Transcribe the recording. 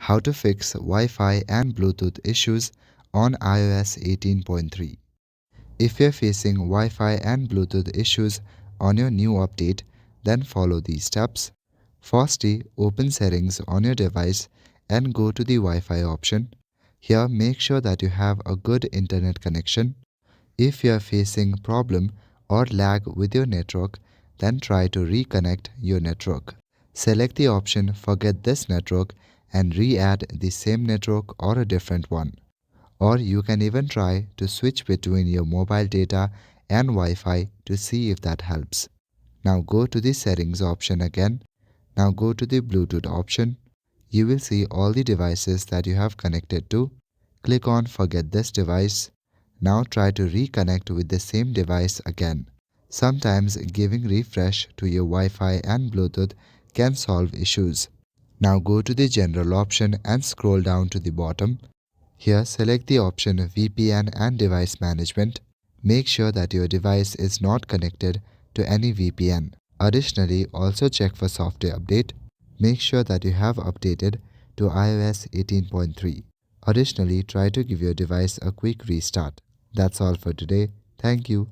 How to fix Wi-Fi and Bluetooth issues on iOS 18.3. If you're facing Wi-Fi and Bluetooth issues on your new update, then follow these steps. Firstly, open Settings on your device and go to the Wi-Fi option. Here, make sure that you have a good internet connection. If you are facing problem or lag with your network, then try to reconnect your network. Select the option Forget this network and re-add the same network or a different one. Or you can even try to switch between your mobile data and Wi-Fi to see if that helps. Now go to the settings option again. Now go to the Bluetooth option. You will see all the devices that you have connected to. Click on Forget this device. Now try to reconnect with the same device again. Sometimes giving refresh to your Wi-Fi and Bluetooth can solve issues. Now go to the General option and scroll down to the bottom. Here select the option VPN and Device Management. Make sure that your device is not connected to any VPN. Additionally, also check for software update. Make sure that you have updated to iOS 18.3. Additionally, try to give your device a quick restart. That's all for today. Thank you.